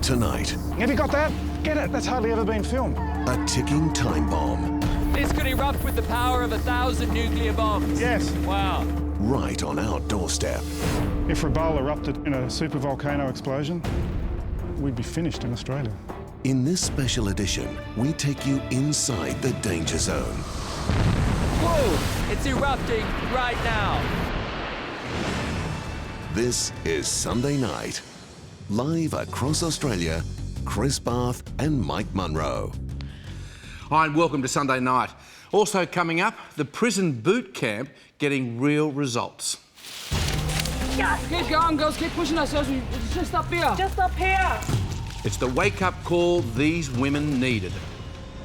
tonight. Have you got that? Get it. That's hardly ever been filmed. A ticking time bomb. This could erupt with the power of 1,000 nuclear bombs. Yes. Wow. Right on our doorstep. If Rabaul erupted in a supervolcano explosion, we'd be finished in Australia. In this special edition, we take you inside the danger zone. Whoa! It's erupting right now. This is Sunday Night. Live across Australia, Chris Barth and Mike Munro. Hi and welcome to Sunday Night. Also coming up, the prison boot camp getting real results. Keep going, girls. Keep pushing ourselves. It's just up here. Just up here. It's the wake-up call these women needed.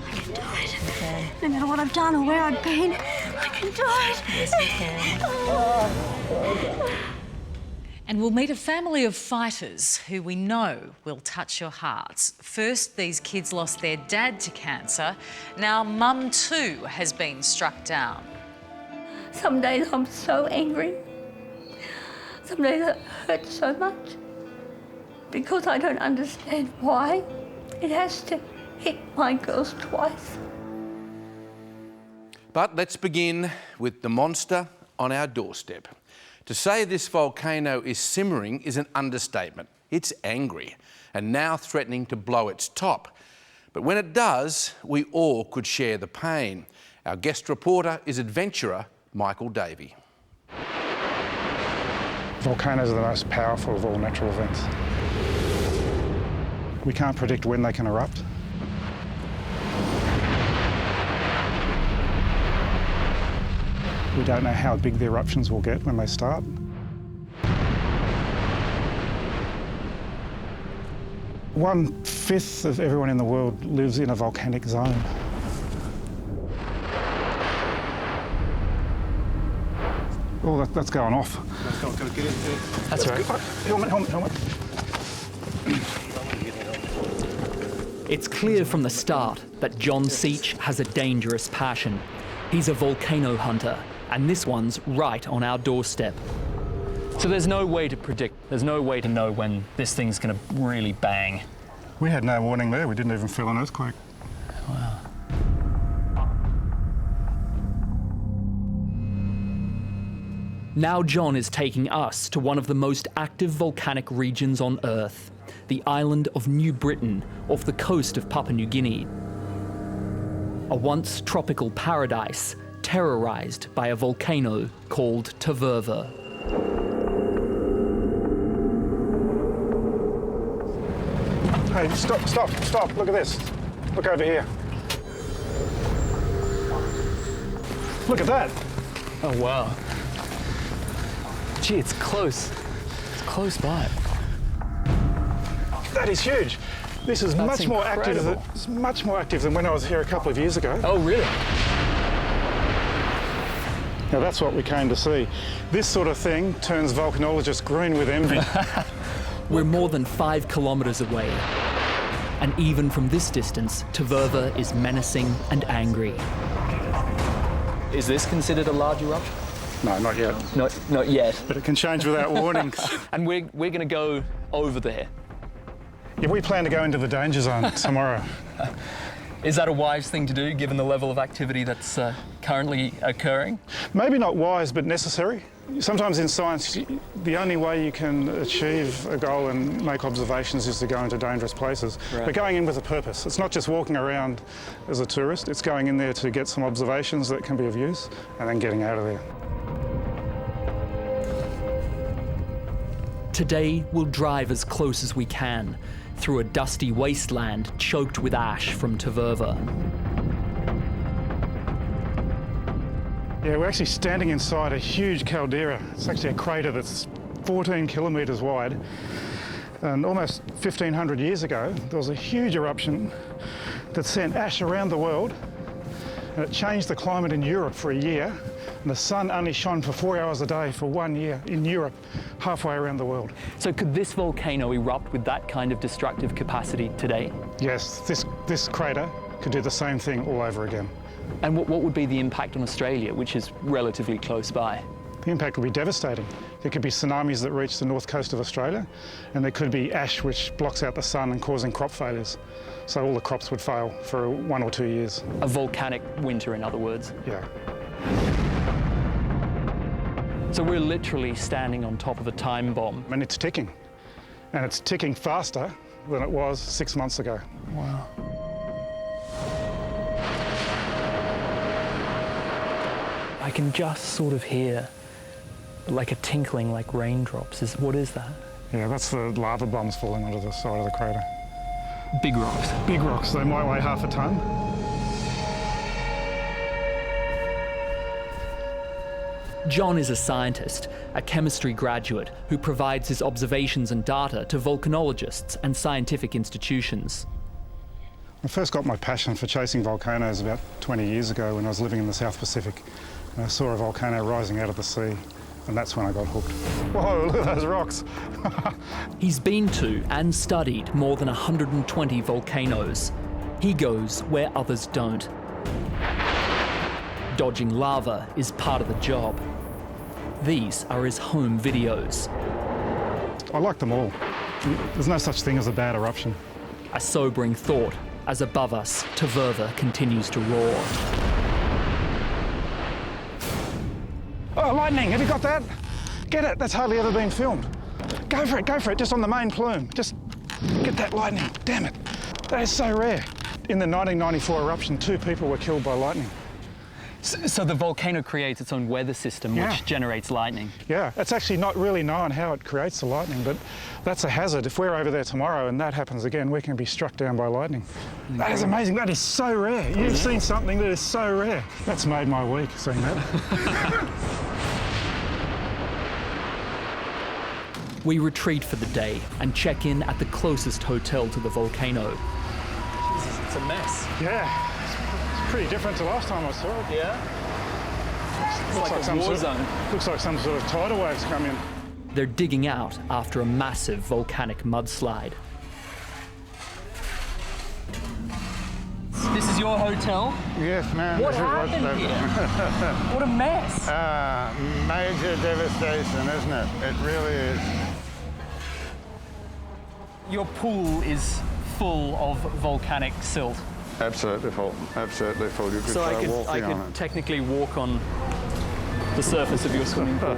I can do it. Okay. No matter what I've done or where I've been, I can do it. Yes, you can. And we'll meet a family of fighters who we know will touch your hearts. First, these kids lost their dad to cancer. Now, mum too has been struck down. Some days I'm so angry. Some days it hurts so much because I don't understand why it has to hit my girls twice. But let's begin with the monster on our doorstep. To say this volcano is simmering is an understatement. It's angry and now threatening to blow its top. But when it does, we all could share the pain. Our guest reporter is adventurer Michael Davey. Volcanoes are the most powerful of all natural events. We can't predict when they can erupt. We don't know how big the eruptions will get when they start. One-fifth of everyone in the world lives in a volcanic zone. Oh, that's going off. That's right. Helmet. It's clear from the start that John Seach has a dangerous passion. He's a volcano hunter, and this one's right on our doorstep. So there's no way to predict, there's no way to know when this thing's going to really bang. We had no warning there. We didn't even feel an earthquake. Wow. Now John is taking us to one of the most active volcanic regions on Earth, the island of New Britain off the coast of Papua New Guinea. A once tropical paradise terrorised by a volcano called Tavurvur. Hey, stop, look at this. Look over here. Look at that. Oh, wow. Gee, it's close. It's close by. That is huge. This is much more active than when I was here a couple of years ago. Oh, really? Now that's what we came to see. This sort of thing turns volcanologists green with envy. We're more than 5 kilometres away. And even from this distance, Tavurvur is menacing and angry. Is this considered a large eruption? No, not yet. Not yet. But it can change without warning. And we're going to go over there. Yeah, we plan to go into the danger zone tomorrow. Is that a wise thing to do, given the level of activity that's currently occurring? Maybe not wise, but necessary. Sometimes in science, the only way you can achieve a goal and make observations is to go into dangerous places. Right. But going in with a purpose. It's not just walking around as a tourist, it's going in there to get some observations that can be of use and then getting out of there. Today, we'll drive as close as we can through a dusty wasteland choked with ash from Tavurvur. Yeah, we're actually standing inside a huge caldera. It's actually a crater that's 14 kilometres wide. And almost 1,500 years ago, there was a huge eruption that sent ash around the world, and it changed the climate in Europe for a year. And the sun only shone for 4 hours a day for 1 year in Europe, halfway around the world. So could this volcano erupt with that kind of destructive capacity today? Yes, this crater could do the same thing all over again. And what would be the impact on Australia, which is relatively close by? The impact would be devastating. There could be tsunamis that reach the north coast of Australia, and there could be ash which blocks out the sun and causing crop failures. So all the crops would fail for 1 or 2 years. A volcanic winter, in other words. Yeah. So we're literally standing on top of a time bomb. And it's ticking. And it's ticking faster than it was 6 months ago. Wow. I can just sort of hear like a tinkling, like raindrops. What is that? Yeah, that's the lava bombs falling onto the side of the crater. Big rocks. Big rocks, they might weigh half a tonne. John is a scientist, a chemistry graduate who provides his observations and data to volcanologists and scientific institutions. I first got my passion for chasing volcanoes about 20 years ago when I was living in the South Pacific. And I saw a volcano rising out of the sea, and that's when I got hooked. Whoa, look at those rocks. He's been to and studied more than 120 volcanoes. He goes where others don't. Dodging lava is part of the job. These are his home videos. I like them all. There's no such thing as a bad eruption. A sobering thought as above us, Tavurvur continues to roar. Oh, lightning, have you got that? Get it, that's hardly ever been filmed. Go for it, just on the main plume. Just get that lightning, damn it. That is so rare. In the 1994 eruption, 2 people were killed by lightning. So the volcano creates its own weather system, which generates lightning? Yeah, it's actually not really known how it creates the lightning, but that's a hazard. If we're over there tomorrow and that happens again, we can be struck down by lightning. That is amazing, that is so rare. You've seen something that is so rare. That's made my week, seeing that. We retreat for the day and check in at the closest hotel to the volcano. Jesus, it's a mess. Yeah. It's pretty different to last time I saw it. Yeah? Looks like a war zone. Looks like some sort of tidal waves come in. They're digging out after a massive volcanic mudslide. This is your hotel? Yes, ma'am. What happened here? What a mess. Major devastation, isn't it? It really is. Your pool is full of volcanic silt. Absolutely full. Absolutely full. You could So try walking I on could it. technically walk on the surface of your swimming pool.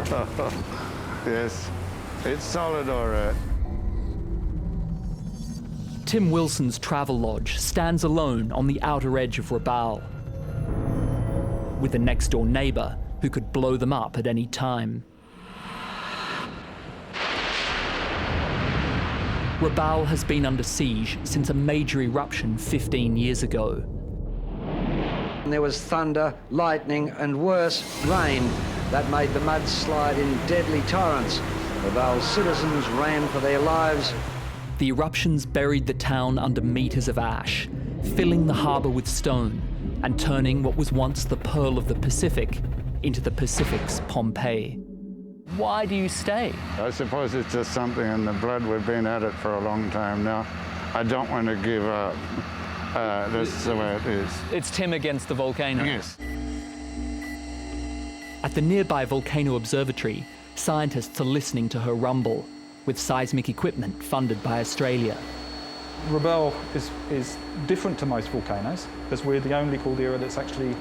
Yes. It's solid, all right. Tim Wilson's travel lodge stands alone on the outer edge of Rabaul, with a next-door neighbour who could blow them up at any time. Rabaul has been under siege since a major eruption 15 years ago. There was thunder, lightning and worse, rain that made the mudslide in deadly torrents. Rabaul's citizens ran for their lives. The eruptions buried the town under meters of ash, filling the harbour with stone and turning what was once the Pearl of the Pacific into the Pacific's Pompeii. Why do you stay? I suppose it's just something in the blood. We've been at it for a long time now. I don't want to give up. That's the way it is. It's Tim against the volcano. Yes. At the nearby Volcano Observatory, scientists are listening to her rumble, with seismic equipment funded by Australia. Rabaul is different to most volcanoes, as we're the only caldera that's actually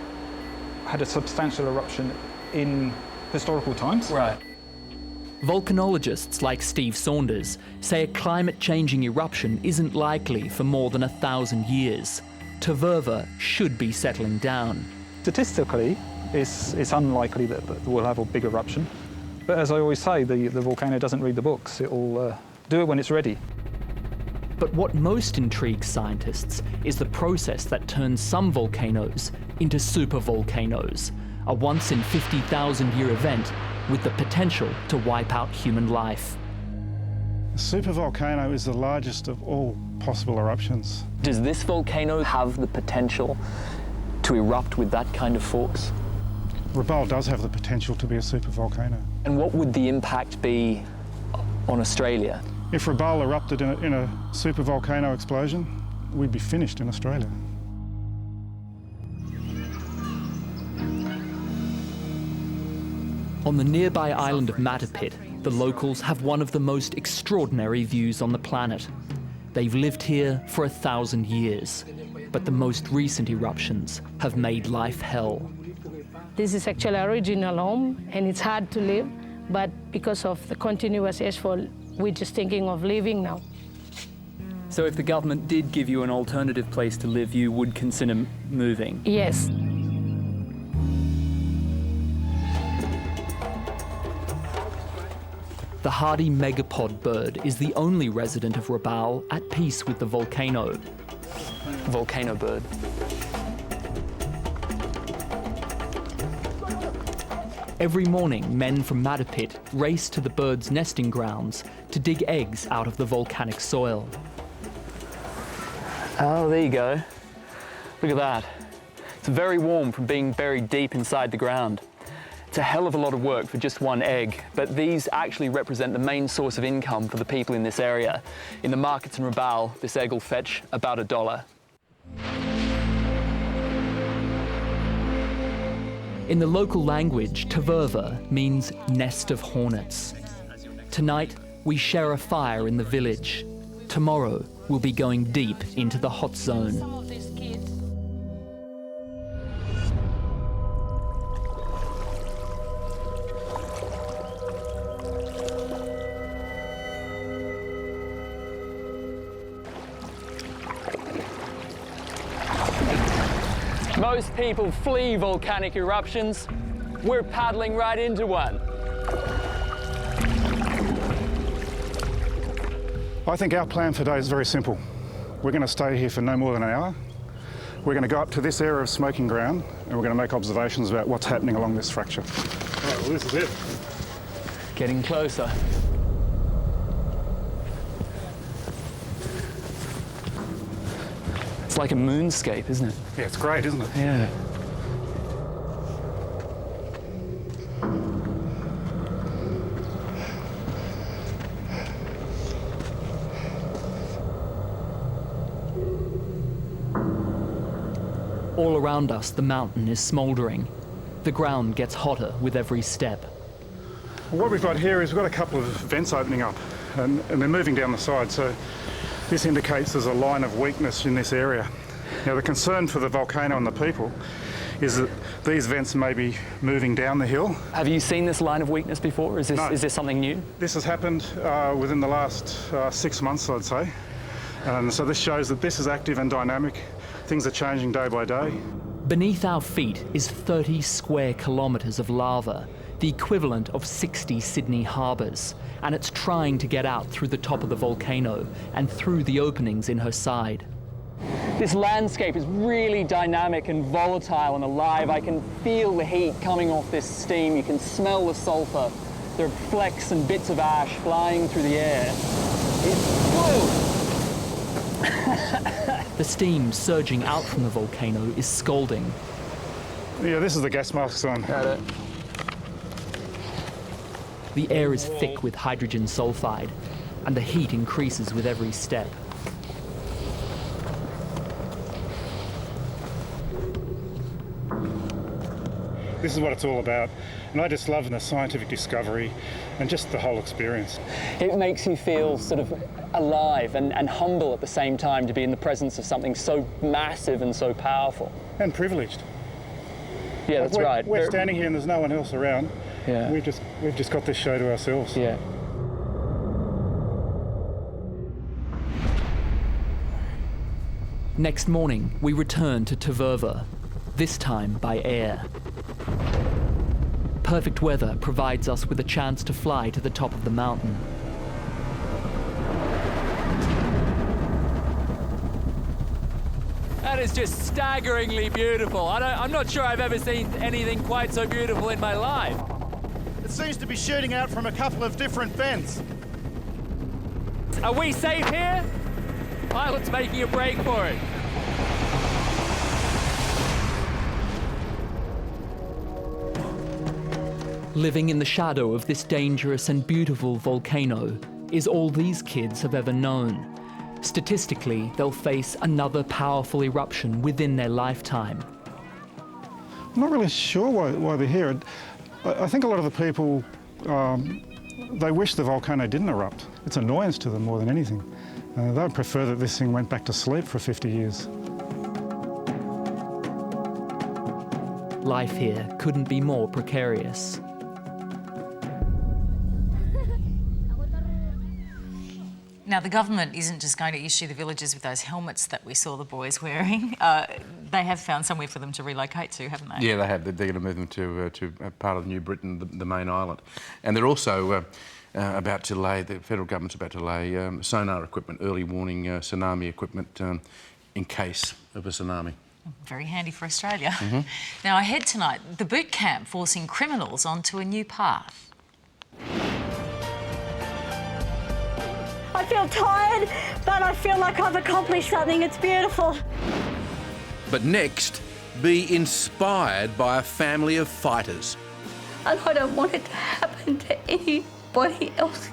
had a substantial eruption in historical times. Right. Volcanologists like Steve Saunders say a climate-changing eruption isn't likely for more than 1,000 years. Tavurvur should be settling down. Statistically, it's unlikely that we'll have a big eruption. But as I always say, the volcano doesn't read the books. It'll do it when it's ready. But what most intrigues scientists is the process that turns some volcanoes into supervolcanoes, a once-in-50,000-year event with the potential to wipe out human life. The supervolcano is the largest of all possible eruptions. Does this volcano have the potential to erupt with that kind of force? Rabaul does have the potential to be a supervolcano. And what would the impact be on Australia? If Rabaul erupted in a supervolcano explosion, we'd be finished in Australia. On the nearby island of Murut Pit, The locals have one of the most extraordinary views on the planet. They've lived here for 1,000 years, but the most recent eruptions have made life hell. This is actually our original home, and it's hard to live, but because of the continuous ashfall, we're just thinking of leaving now. So if the government did give you an alternative place to live, you would consider moving? Yes. The hardy megapod bird is the only resident of Rabaul at peace with the volcano. Volcano bird. Every morning, men from Murut Pit race to the bird's nesting grounds to dig eggs out of the volcanic soil. Oh, there you go. Look at that. It's very warm from being buried deep inside the ground. It's a hell of a lot of work for just one egg, but these actually represent the main source of income for the people in this area. In the markets in Rabaul, this egg will fetch about $1. In the local language, Tavurvur means nest of hornets. Tonight, we share a fire in the village. Tomorrow, we'll be going deep into the hot zone. Most people flee volcanic eruptions. We're paddling right into one. I think our plan for today is very simple. We're going to stay here for no more than an hour. We're going to go up to this area of smoking ground and we're going to make observations about what's happening along this fracture. All right, well, this is it. Getting closer. It's like a moonscape, isn't it? Yeah, it's great, isn't it? Yeah. All around us, the mountain is smouldering. The ground gets hotter with every step. Well, what we've got here is we've got a couple of vents opening up and they're moving down the side. So this indicates there's a line of weakness in this area. Now, the concern for the volcano and the people is that these vents may be moving down the hill. Have you seen this line of weakness before? Is this something new? This has happened within the last 6 months, I'd say. And so this shows that this is active and dynamic. Things are changing day by day. Beneath our feet is 30 square kilometres of lava, the equivalent of 60 Sydney harbours, and it's trying to get out through the top of the volcano and through the openings in her side. This landscape is really dynamic and volatile and alive. I can feel the heat coming off this steam. You can smell the sulphur. There are flecks and bits of ash flying through the air. It's The steam surging out from the volcano is scalding. Yeah, this is the gas mask on. Got it. The air is thick with hydrogen sulfide, and the heat increases with every step. This is what it's all about. And I just love the scientific discovery and just the whole experience. It makes you feel sort of alive and humble at the same time to be in the presence of something so massive and so powerful. And privileged. Yeah, that's right. We're standing here and there's no one else around. Yeah. We've just got this show to ourselves. Yeah. Next morning, we return to Tavurvur, this time by air. Perfect weather provides us with a chance to fly to the top of the mountain. That is just staggeringly beautiful. I'm not sure I've ever seen anything quite so beautiful in my life. It seems to be shooting out from a couple of different vents. Are we safe here? Pilot's making a break for it. Living in the shadow of this dangerous and beautiful volcano is all these kids have ever known. Statistically, they'll face another powerful eruption within their lifetime. I'm not really sure why they're here. I think a lot of the people They wish the volcano didn't erupt. It's annoyance to them more than anything. They would prefer that this thing went back to sleep for 50 years. Life here couldn't be more precarious. Now, the government isn't just going to issue the villagers with those helmets that we saw the boys wearing. They have found somewhere for them to relocate to, haven't they? Yeah, they have. They're going to move them to part of New Britain, the main island. And they're also about to lay, the federal government's about to lay sonar equipment, early warning tsunami equipment in case of a tsunami. Very handy for Australia. Now, ahead tonight, the boot camp forcing criminals onto a new path. I feel tired, but I feel like I've accomplished something. It's beautiful. But next, be inspired by a family of fighters. And I don't want it to happen to anybody else.